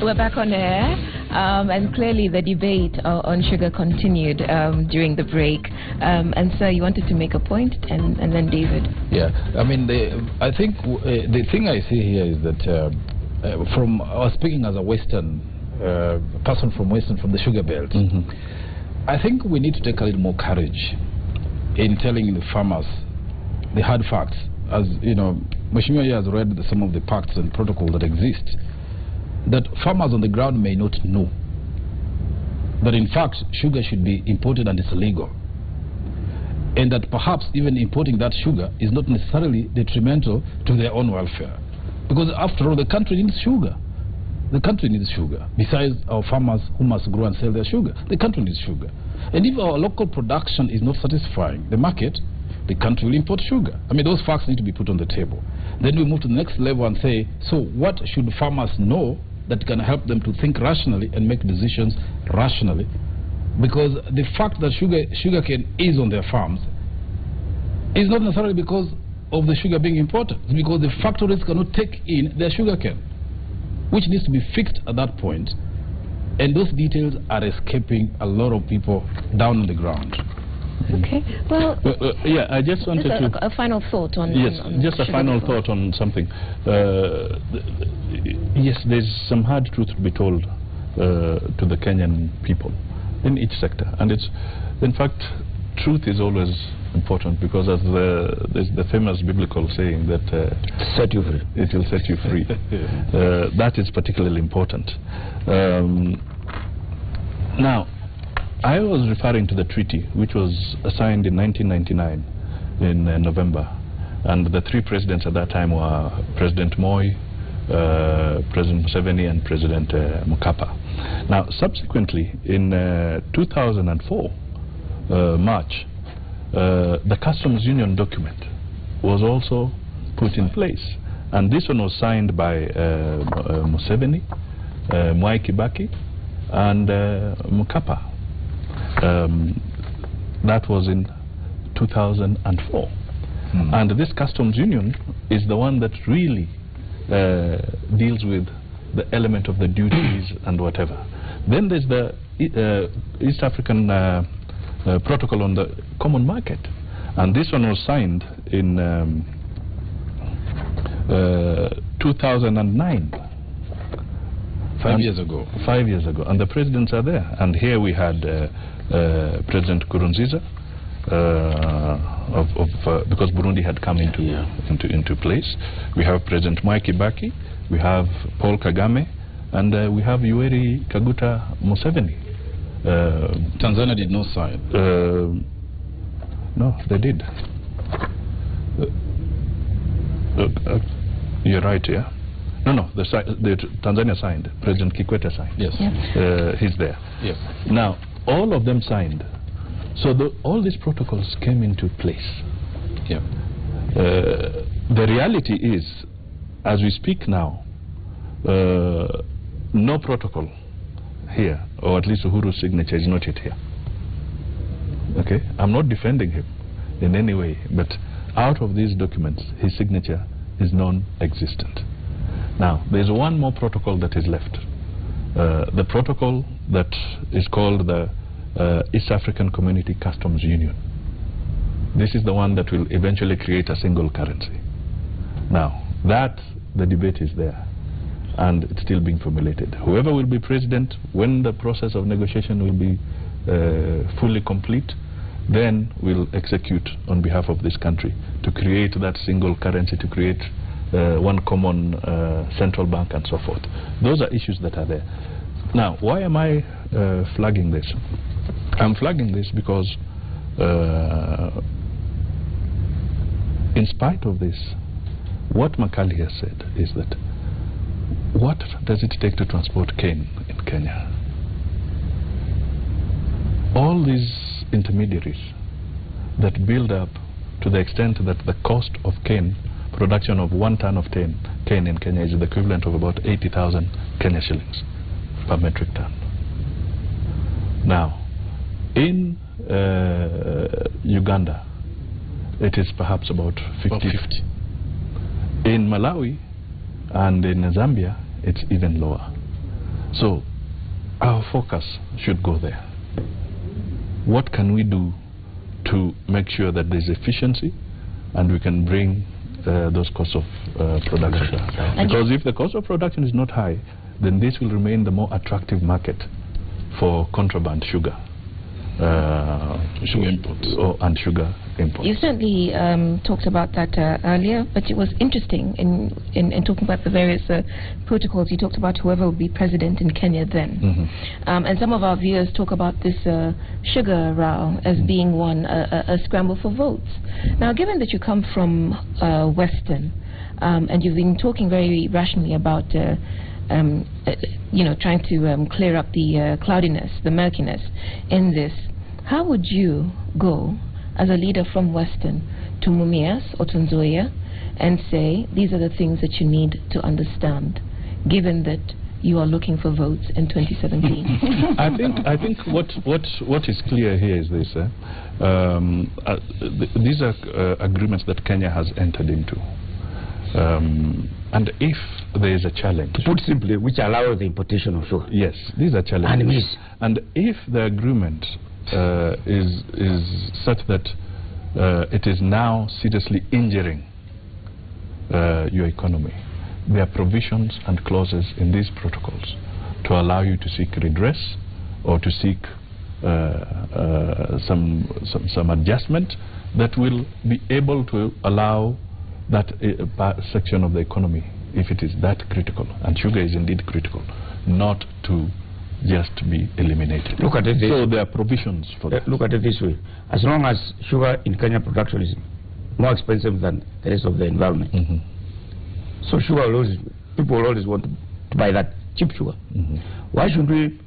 We're back on air, and clearly the debate on sugar continued during the break. And so you wanted to make a point, and then David. Yeah, I mean, I think the thing I see here is that from speaking as a Western person from the sugar belt, I think we need to take a little more courage in telling the farmers the hard facts. As you know, Mheshimiwa has read some of the pacts and protocols that exist, that farmers on the ground may not know that in fact sugar should be imported and it's illegal, and that perhaps even importing that sugar is not necessarily detrimental to their own welfare, because after all the country needs sugar. The country needs sugar. Besides our farmers who must grow and sell their sugar, the country needs sugar. And if our local production is not satisfying the market, the country will import sugar. I mean, those facts need to be put on the table. Then we move to the next level and say, so what should farmers know that can help them to think rationally and make decisions rationally? Because the fact that sugarcane is on their farms is not necessarily because of the sugar being imported. It's because the factories cannot take in their sugarcane, which needs to be fixed at that point. And those details are escaping a lot of people down on the ground. Okay, well, yeah, I just wanted a final thought on... Yes, on just a final thought on something. Yes, there's some hard truth to be told to the Kenyan people in each sector. And it's, in fact, truth is always important, because as there's the famous biblical saying that set you free. It will set you free. That is particularly important. Now, I was referring to the treaty which was signed in 1999 in November, and the three presidents at that time were President Moi, President Museveni and President Mukapa. Now subsequently in 2004 March, the customs union document was also put in place, and this one was signed by Museveni, Mwai Kibaki and Mukapa. That was in 2004. And this customs union is the one that really deals with the element of the duties and whatever. Then there's the East African protocol on the common market, and this one was signed in 2009. 5 years ago. 5 years ago, and the presidents are there. And here we had President Nkurunziza, because Burundi had come into place. We have President Mwai Kibaki, we have Paul Kagame, and we have Yoweri Kaguta Museveni. Tanzania did not sign. No, they did. You're right, yeah. No, the Tanzania signed. President Kikwete signed. Yes. He's there. Yes. Now, all of them signed. So all these protocols came into place. Yeah. The reality is, as we speak now, no protocol here, or at least Uhuru's signature is not yet here. Okay? I'm not defending him in any way, but out of these documents, his signature is non-existent. Now, there's one more protocol that is left. The protocol that is called the East African Community Customs Union. This is the one that will eventually create a single currency. Now, the debate is there, and it's still being formulated. Whoever will be president, when the process of negotiation will be fully complete, then we'll execute on behalf of this country to create that single currency, to create one common central bank and so forth. Those are issues that are there. Now, why am I flagging this? I'm flagging this because in spite of this, what Makali has said is that what does it take to transport cane in Kenya? All these intermediaries that build up to the extent that the cost of cane, production of 1 ton of cane in Kenya, is the equivalent of about 80,000 Kenya shillings per metric ton. Now, in Uganda, it is perhaps about 50. In Malawi and in Zambia, it's even lower. So our focus should go there. What can we do to make sure that there's efficiency and we can bring those costs of production down? Because if the cost of production is not high, then this will remain the more attractive market for contraband sugar. Sugar imports and sugar imports. You certainly talked about that earlier, but it was interesting in talking about the various protocols. You talked about whoever will be president in Kenya then. And some of our viewers talk about this sugar row as being one, a scramble for votes. Now, given that you come from Western, and you've been talking very rationally about trying to clear up the cloudiness, the murkiness in this, how would you go as a leader from Western to Mumias or to Nzoia and say these are the things that you need to understand, given that you are looking for votes in 2017? I think what is clear here is this: these are agreements that Kenya has entered into. And if there is a challenge, to put simply, which allows the importation of sugar. Yes, these are challenges. And if the agreement is such that it is now seriously injuring your economy, there are provisions and clauses in these protocols to allow you to seek redress or to seek some adjustment that will be able to allow that section of the economy, if it is that critical, and sugar is indeed critical, not to just be eliminated. Look at it this so there are provisions for that. Look at it this way: as long as sugar in Kenya production is more expensive than the rest of the environment, so sugar will always, people will always want to buy that cheap sugar. Why should we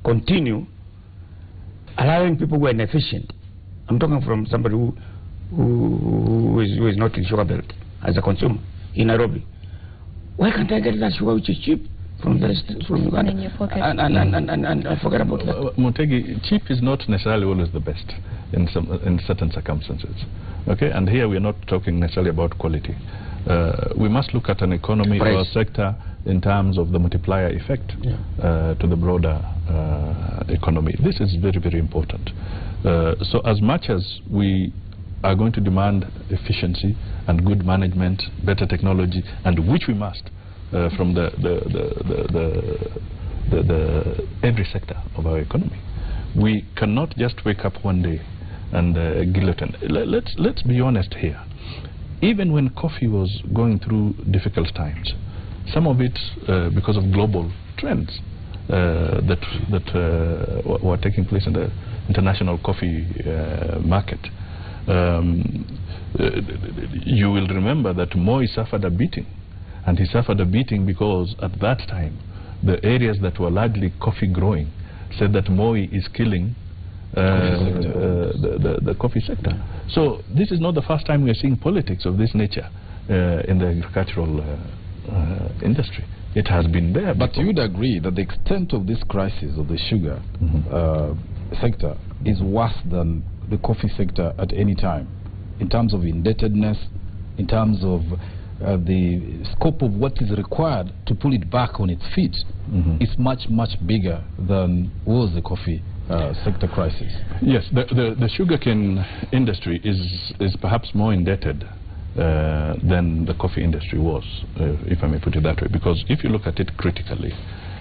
continue allowing people who are inefficient? I'm talking from somebody who is not in sugar belt as a consumer in Nairobi. Why can't I get that sugar which is cheap from Uganda? In your pocket. And forget about that. Mutegi, cheap is not necessarily always the best in certain circumstances. Okay, and here we are not talking necessarily about quality. We must look at an economy or a sector in terms of the multiplier effect to the broader economy. This is very, very important. So as much as we are going to demand efficiency and good management, better technology, and which we must from every sector of our economy, we cannot just wake up one day and guillotine. Let's be honest here. Even when coffee was going through difficult times, some of it because of global trends that were taking place in the international coffee market. You will remember that Moi suffered a beating, and he suffered a beating because at that time the areas that were largely coffee growing said that Moi is killing the coffee sector. So this is not the first time we are seeing politics of this nature in the agricultural industry. It has been there. But you would agree that the extent of this crisis of the sugar sector is worse than the coffee sector at any time, in terms of indebtedness, in terms of the scope of what is required to pull it back on its feet is much, much bigger than was the coffee sector crisis. Yes, the sugarcane industry is perhaps more indebted than the coffee industry was, if I may put it that way, because if you look at it critically,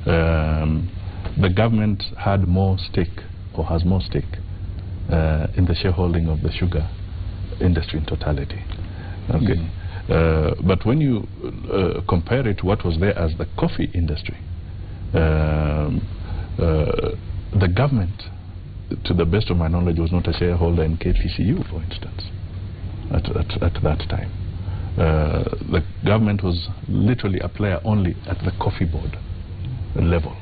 the government had more stake, or has more stake, in the shareholding of the sugar industry in totality. Okay. But when you compare it to what was there as the coffee industry, the government, to the best of my knowledge, was not a shareholder in KPCU, for instance, at that time. The government was literally a player only at the coffee board level,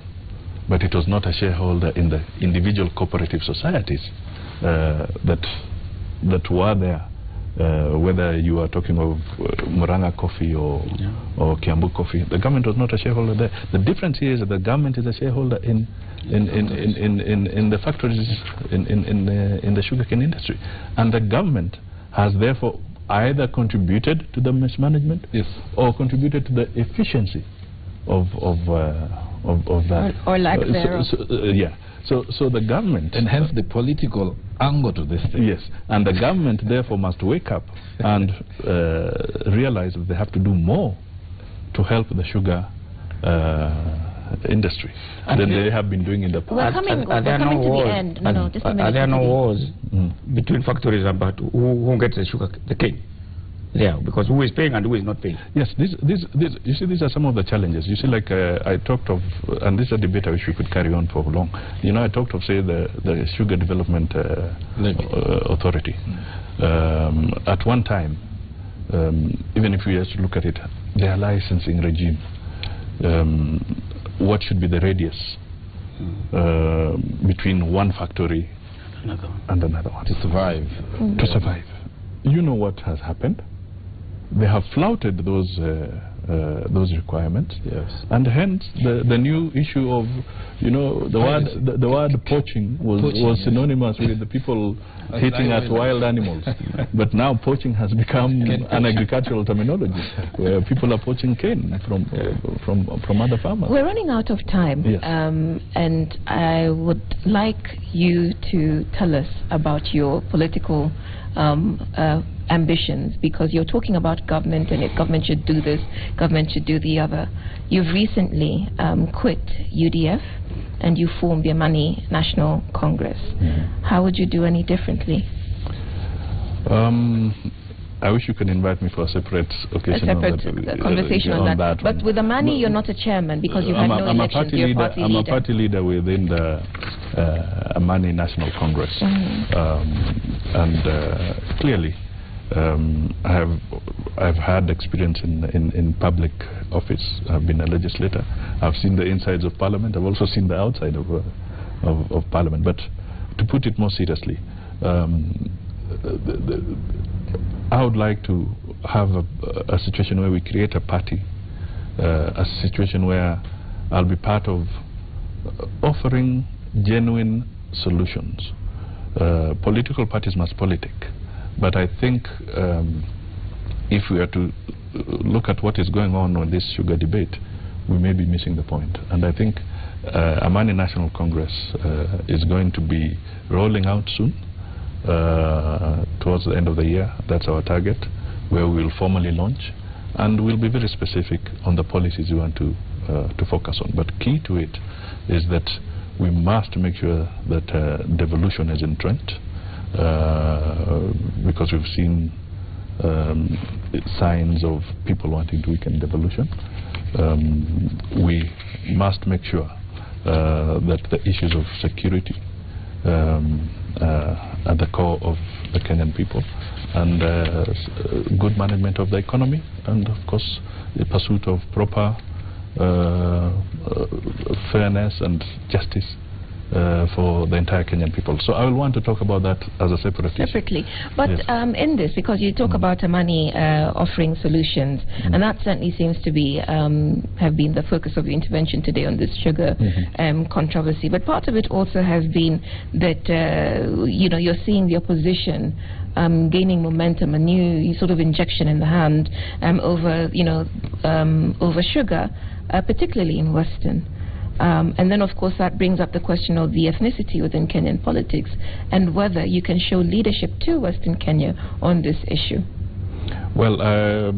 but it was not a shareholder in the individual cooperative societies that were there. Whether you are talking of Muranga Coffee or Kiambu Coffee, the government was not a shareholder there. The difference here is that the government is a shareholder in the factories in the sugarcane industry, and the government has therefore either contributed to the mismanagement or contributed to the efficiency that. Or lack thereof. Yeah. So the government... And hence the political angle to this thing. Yes. And the government therefore must wake up and realize that they have to do more to help the sugar industry than they have been doing in the past. We're coming to the end. Are there no wars between factories about who gets the sugar, the cane? There, because who is paying and who is not paying? Yes, you see, these are some of the challenges. You see, like I talked of, and this is a debate I wish we could carry on for long. You know, I talked of, say, the Sugar Development Authority. At one time, even if we have to look at it, their licensing regime, what should be the radius between one factory and another one? To survive. To survive. You know what has happened? They have flouted those requirements, yes, and hence the new issue of, you know, the word poaching was synonymous with the people hitting at wild animals, but now poaching has become an agricultural terminology where people are poaching cane from other farmers. We're running out of time, yes. And I would like you to tell us about your political ambitions, because you're talking about government, and if government should do this, government should do the other. You've recently quit UDF and you formed the Amani National Congress. How would you do any differently? I wish you could invite me for a separate occasion. Conversation on that. But with Amani, you're not a chairman because you've had no elections. You're a party leader. I'm a party leader within the Amani National Congress. And clearly, I've had experience in public office. I've been a legislator. I've seen the insides of Parliament. I've also seen the outside of Parliament. But to put it more seriously, I would like to have a situation where we create a party, a situation where I'll be part of offering genuine solutions. Political parties must politic, but I think if we are to look at what is going on with this sugar debate, we may be missing the point. And I think Amani National Congress is going to be rolling out soon. Towards the end of the year. That's our target, where we will formally launch, and we'll be very specific on the policies we want to focus on. But key to it is that we must make sure that devolution is entrenched, because we've seen signs of people wanting to weaken devolution. We must make sure that the issues of security at the core of the Kenyan people, and good management of the economy, and of course the pursuit of proper fairness and justice for the entire Kenyan people. So I will want to talk about that as a separate issue. But yes. In this, because you talk about Amani offering solutions, and that certainly seems to be have been the focus of your intervention today on this sugar controversy. But part of it also has been that you know, you're seeing the opposition gaining momentum, a new sort of injection in the hand over, you know, over sugar, particularly in Western. And then, of course, that brings up the question of the ethnicity within Kenyan politics and whether you can show leadership to Western Kenya on this issue. Well,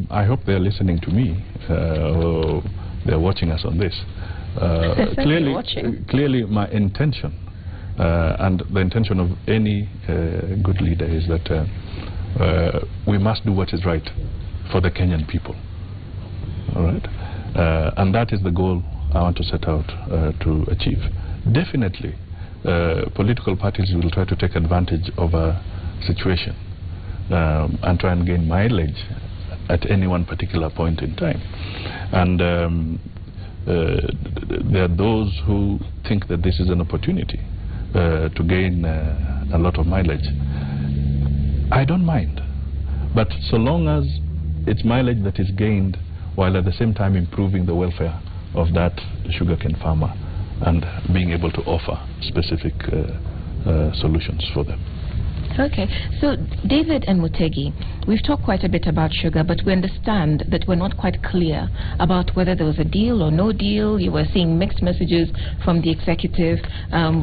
I hope they're listening to me, or they're watching us on this. Clearly, my intention, and the intention of any good leader, is that we must do what is right for the Kenyan people. All right? And that is the goal I want to set out to achieve. Definitely, political parties will try to take advantage of a situation and try and gain mileage at any one particular point in time. And there are those who think that this is an opportunity to gain a lot of mileage. I don't mind, but so long as it's mileage that is gained while at the same time improving the welfare of that sugarcane farmer and being able to offer specific solutions for them. Okay, so David and Mutegi, we've talked quite a bit about sugar, but we understand that we're not quite clear about whether there was a deal or no deal. You were seeing mixed messages from the executive.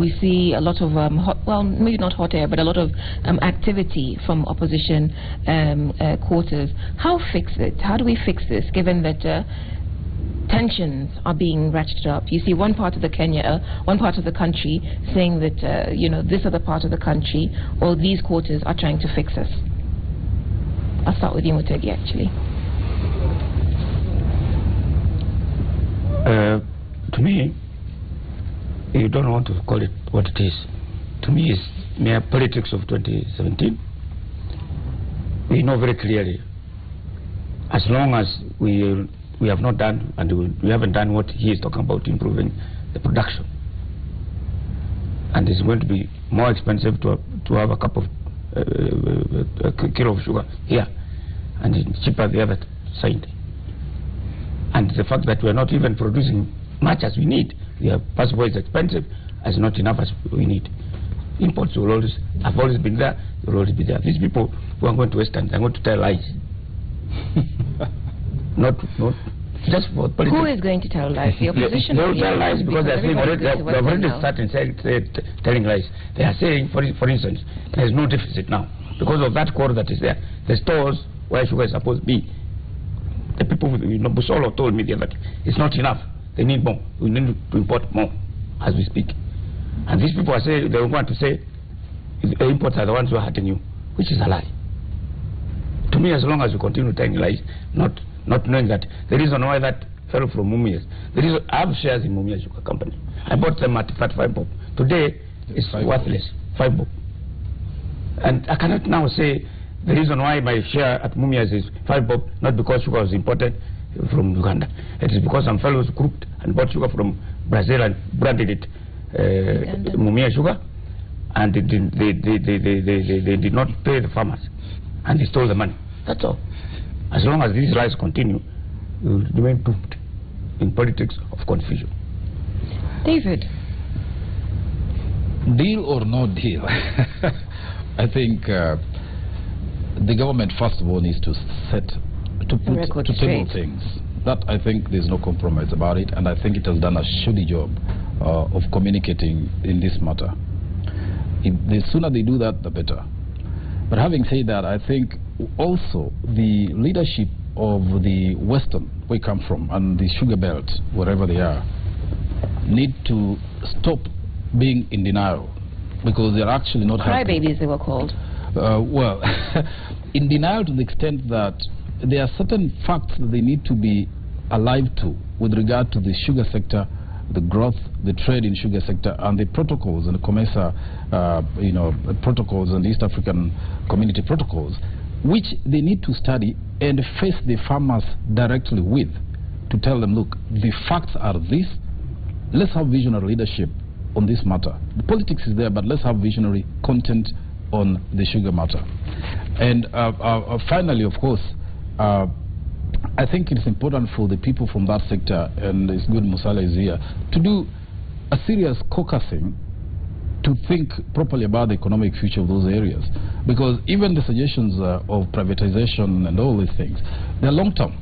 We see a lot of, maybe not hot air, but a lot of activity from opposition quarters. How fix it? How do we fix this, given that tensions are being ratcheted up? You see one part of the country saying that this other part of the country or these quarters are trying to fix us. I'll start with you, Mutegi, actually. To me, you don't want to call it what it is. To me, it's mere politics of 2017. We know very clearly, as long as we have not done, and we haven't done what he is talking about, improving the production. And it's going to be more expensive to have a cup of a kilo of sugar here, and it's cheaper the other side. And the fact that we are not even producing much as we need, first of all, it's expensive, as not enough as we need. Imports have always been there, they will always be there. These people who are going to Western, they're going to tell lies. Not just for politics. Who is going to tell lies? The opposition? They will tell lies because they're already starting telling lies. They are saying, for instance, there is no deficit now because of that core that is there. The stores where sugar is supposed to be. The people, Busolo told me the other day, it's not enough. They need more. We need to import more as we speak. And these people are saying, they want to say, the imports are the ones who are hurting you, which is a lie. To me, as long as you continue telling lies, not knowing that the reason why that fell from Mumias, I have shares in Mumia Sugar Company. I bought them at 35 bob. Today, it's worthless, 5 bob. And I cannot now say the reason why my share at Mumias is 5 bob, not because sugar was imported from Uganda. It is because some fellows cooked and bought sugar from Brazil and branded it Mumia Sugar, and they did not pay the farmers, and they stole the money. That's all. As long as these lies continue, we will remain doomed in politics of confusion. David. Deal or no deal? I think the government first of all needs to table things. That, I think there's no compromise about it, and I think it has done a shoddy job of communicating in this matter. The sooner they do that, the better. But having said that, I think also the leadership of the Western, where we come from, and the sugar belt, wherever they are, need to stop being in denial, because they're actually not happy. Crybabies, they were called. Well, in denial to the extent that there are certain facts that they need to be alive to with regard to the sugar sector, the growth, the trade in sugar sector, and the protocols and the COMESA, protocols and East African Community protocols, which they need to study and face the farmers directly with, to tell them, look, the facts are this. Let's have visionary leadership on this matter. The politics is there, but let's have visionary content on the sugar matter. And finally, of course, I think it's important for the people from that sector, and it's good Musalia is here, to do a serious caucusing to think properly about the economic future of those areas. Because even the suggestions of privatization and all these things, they're long-term.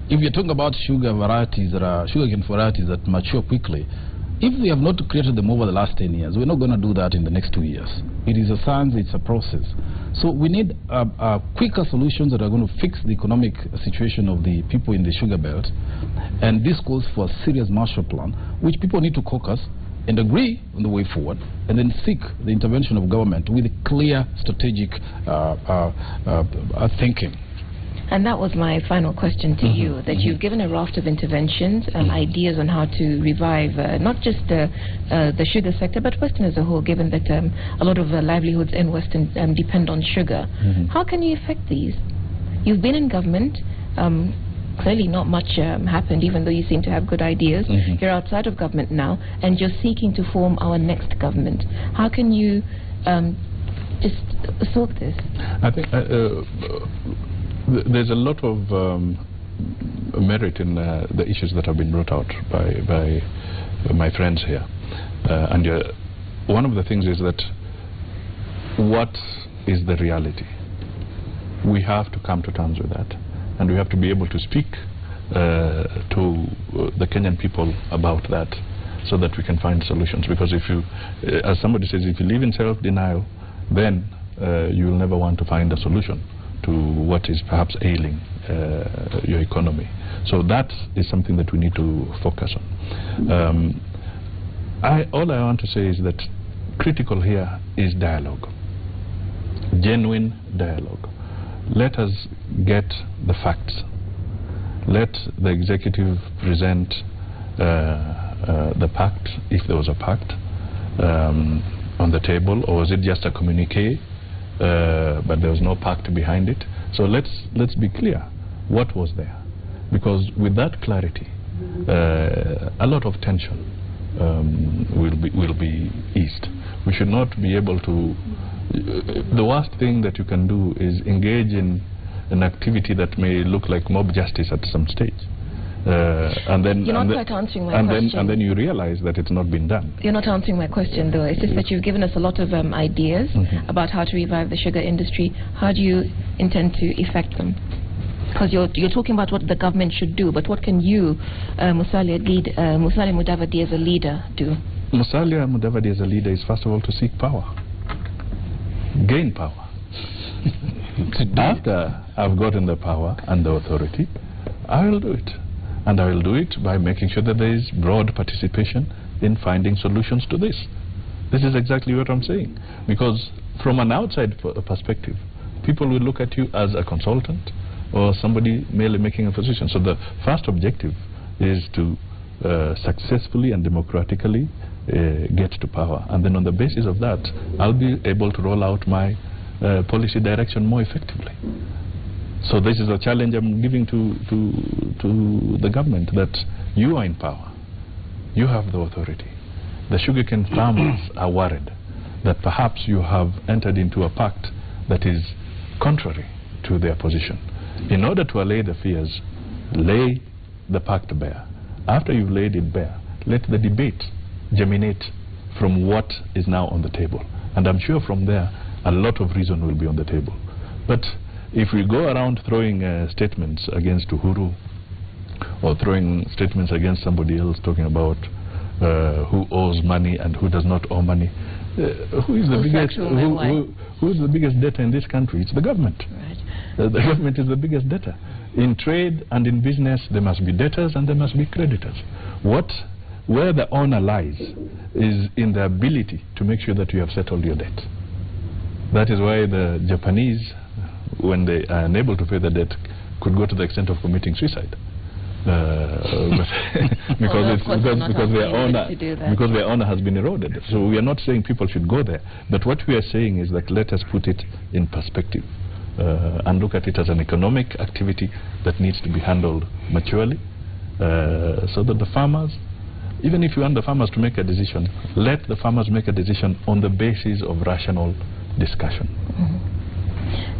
If you're talking about sugarcane varieties that mature quickly, if we have not created them over the last 10 years, we're not going to do that in the next 2 years. It is a science, it's a process. So we need quicker solutions that are going to fix the economic situation of the people in the sugar belt. And this calls for a serious Marshall Plan, which people need to caucus and agree on the way forward, and then seek the intervention of government with clear strategic thinking. And that was my final question to you, that you've given a raft of interventions and ideas on how to revive not just the sugar sector, but Western as a whole, given that a lot of livelihoods in Western depend on sugar. How can you effect these? You've been in government. Clearly not much happened, even though you seem to have good ideas. You're outside of government now, and you're seeking to form our next government. How can you just sort this? I think there's a lot of merit in the issues that have been brought out by my friends here. And one of the things is that what is the reality. We have to come to terms with that, and we have to be able to speak to the Kenyan people about that, so that we can find solutions. Because if you, as somebody says, if you live in self-denial, then you will never want to find a solution to what is perhaps ailing your economy. So that is something that we need to focus on. All I want to say is that critical here is dialogue, genuine dialogue. Let us get the facts. Let the executive present the pact, if there was a pact, on the table, or was it just a communique, but there was no pact behind it. So let's be clear what was there, because with that clarity, a lot of tension will be eased. We should not be able to. The worst thing that you can do is engage in an activity that may look like mob justice at some stage. And then you're not quite answering my question. And then you realize that it's not been done. You're not answering my question, though. It's just that you've given us a lot of ideas about how to revive the sugar industry. How do you intend to effect them? Because you're talking about what the government should do, but what can you, Musalia Mudavadi as a leader, do? Musalia Mudavadi as a leader is first of all to seek power, gain power. After I've gotten the power and the authority, I will do it. And I will do it by making sure that there is broad participation in finding solutions to this. This is exactly what I'm saying. Because from an outside perspective, people will look at you as a consultant or somebody merely making a position. So the first objective is to successfully and democratically get to power. And then on the basis of that, I'll be able to roll out my policy direction more effectively. So this is a challenge I'm giving to the government, that you are in power. You have the authority. The sugarcane farmers are worried that perhaps you have entered into a pact that is contrary to their position. In order to allay the fears, lay the pact bare. After you've laid it bare, let the debate germinate from what is now on the table. And I'm sure from there, a lot of reason will be on the table. But if we go around throwing statements against Uhuru, or throwing statements against somebody else, talking about who owes money and who does not owe money, who is the biggest debtor in this country? It's the government. Right. The government is the biggest debtor. In trade and in business, there must be debtors and there must be creditors. Where the honor lies is in the ability to make sure that you have settled your debt. That is why the Japanese, when they are unable to pay the debt, could go to the extent of committing suicide. because their honor has been eroded. So we are not saying people should go there, but what we are saying is that let us put it in perspective and look at it as an economic activity that needs to be handled maturely, so that the farmers, even if you want the farmers to make a decision, let the farmers make a decision on the basis of rational discussion.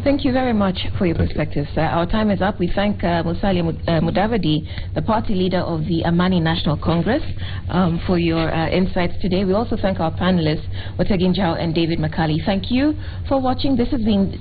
Thank you very much for your perspectives. Our time is up. We thank Musalia Mudavadi, the party leader of the Amani National Congress, for your insights today. We also thank our panelists, Otegi Njau and David Makali. Thank you for watching. This has been